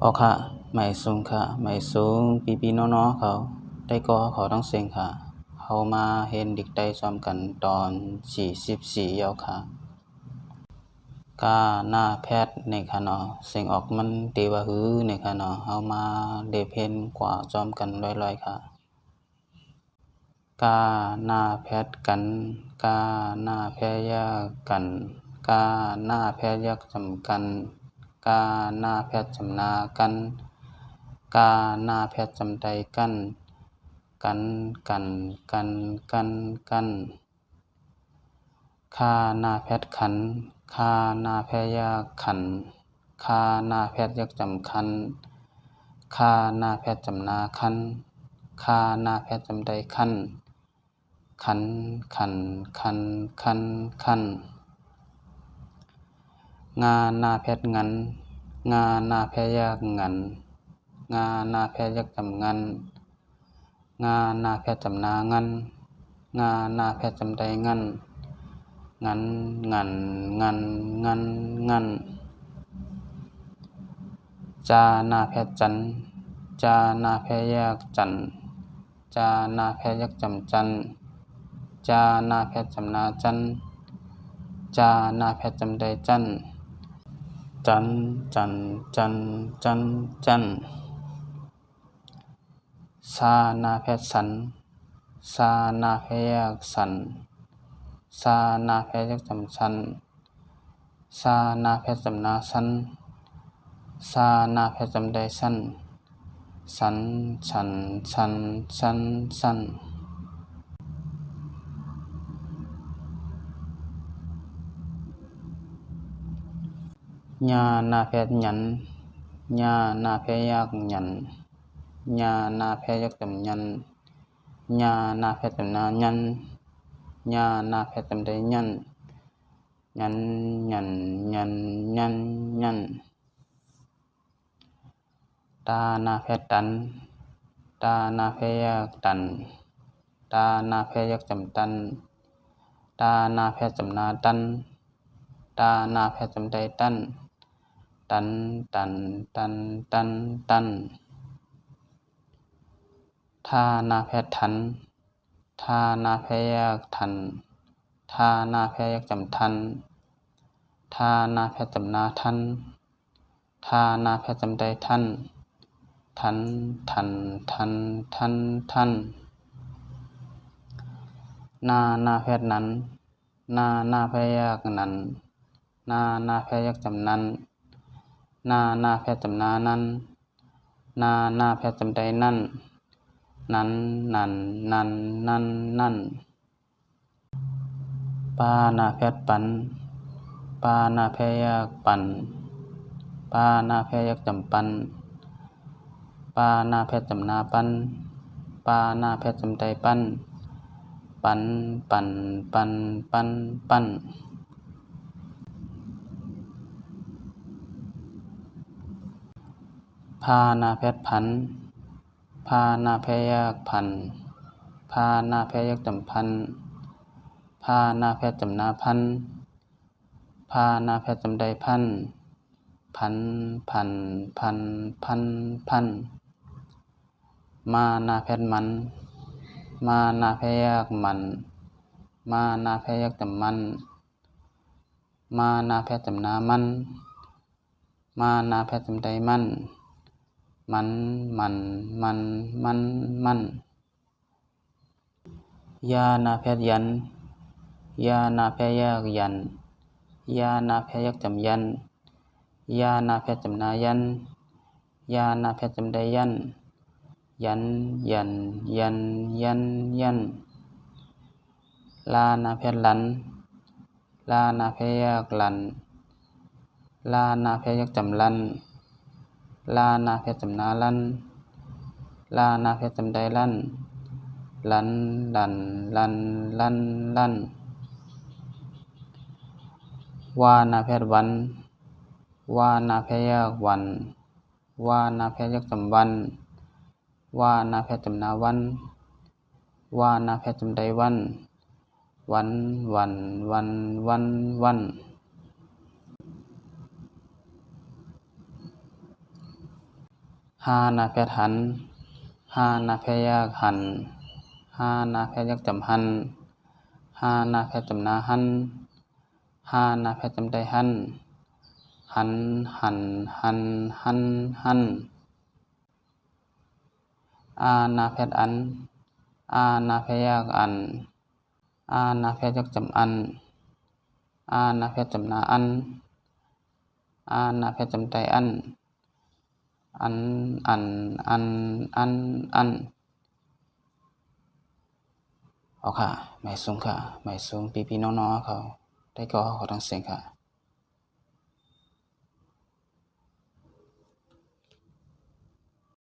อค่ะไม่สูงค่ะไม่สูงพี่น้องๆเขาได้ก็เขาต้องเสียงค่ะเขามาเห็นเด็กได้ซ้อมกันตอน44ยาวค่ะกาหน้าแพทย์ในค่ะเนาะเสียงออกมันเตว่าฮือในค่ะเนาะเฮามาเดเพนกว่าซ้อมกันลอยๆค่ะกาหน้าแพทย์กันกาหน้าแพยากันกาหน้าแพยักจำกันกาหน้าแพทย์จำนากันกาหน้าแพทย์จำใดกันกันค่าหน้าแพทย์ขันค่าหน้าแพยาขันค่าหน้าแพทย์ยักจำคันค่าหน้าแพทย์จำนาคันค่าหน้าแพทย์จำใดคันขันงาหน้าแพทย์งันงาหน้าแพยากงันงาหน้าแพทย์ยักจำงันงาหน้าแพทย์จำนางันงาหน้าแพทย์จำใดงันงันจาหน้าแพทย์จันจาหน้าแพยากจันจาหน้าแพทย์ยักจำจันจาหน้าแพทย์จำนาจันจาหน้าแพทย์จำใดจันจันซาหน้าแพทย์สันซาหน้าแพยากสันซาหน้าแพทย์ยักจำสันซาหน้าแพทย์จำนาสันซาหน้าแพทย์จำใดสันสันญาหน้าแพทย์หยันญาหน้าแพยากหยันญาหน้าแพยักจำยันญาหน้าแพทย์จำนายันญาหน้าแพทย์จำใดยันตาหน้าแพทย์ตันตาหน้าแพยากตันตาหน้าแพยักจำตันตาหน้าแพทย์จำนาตันตาหน้าแพทย์จำใดตันตันทาหน้าแพทย์ทันทาหน้าแพยากทันทาหน้าแพยักจำทันทาหน้าแพทย์จำนาทันทาหน้าแพทย์จำใดทันทันหน้าแพทย์นั้นหน้าแพยากนั้นหน้าแพยักจำนั้นหน้าแพทย์จำนานั้นหน้าแพทย์จำใดนั้นนั่นปาหน้าแพทย์ปันปาหน้าแพยากปันปาหน้าแพยักจำปันปาหน้าแพทย์จำนาปันปาหน้าแพทย์จำใดปันปันพาหน้าแพทย์พันพาหน้าแพยากพันพาหน้าแพยักจำพันพาหน้าแพทย์จำนาพันพาหน้าแพทย์จำใดพันมาหน้าแพทย์มันมาหน้าแพยากมันมาหน้าแพยักจำมันมาหน้าแพทย์จำนามันมาหน้าแพทย์จำใดมันยาหน้าแพทย์ยันยาหน้าแพยากยันยาหน้าแพยักจำยันยาหน้าแพทย์จำนายันยาหน้าแพทย์จำใดยันลาหน้าแพทย์ลันลาหน้าแพยากลันลาหน้าแพยักจำลันลาหน้าแพทย์จำนาลันลาหน้าแพทย์จำใดลันวาหน้าแพทย์วันวาหน้าแพยากวันวาหน้าแพยักจำวันวาหน้าแพทย์จำนาวันวาหน้าแพทย์จำใดวัน หานาแพทย์หันหานาแพทย์ยากหันหานาแพทย์ยักจำหันหานาแพทย์จำนาหันหานาแพทย์จำได้หันหันหันหันหันหันอานาแพทย์อันอานาแพทย์ยากอันอานาแพทย์ยักจำอันอานาแพทย์จำนาอันอานาแพทย์จำได้อันอันอันอันอันอันเอาค่ะไม่สูงค่ะไม่สูงพี่ๆน้องๆเขาได้ก็เขาทั้งเสียงค่ะ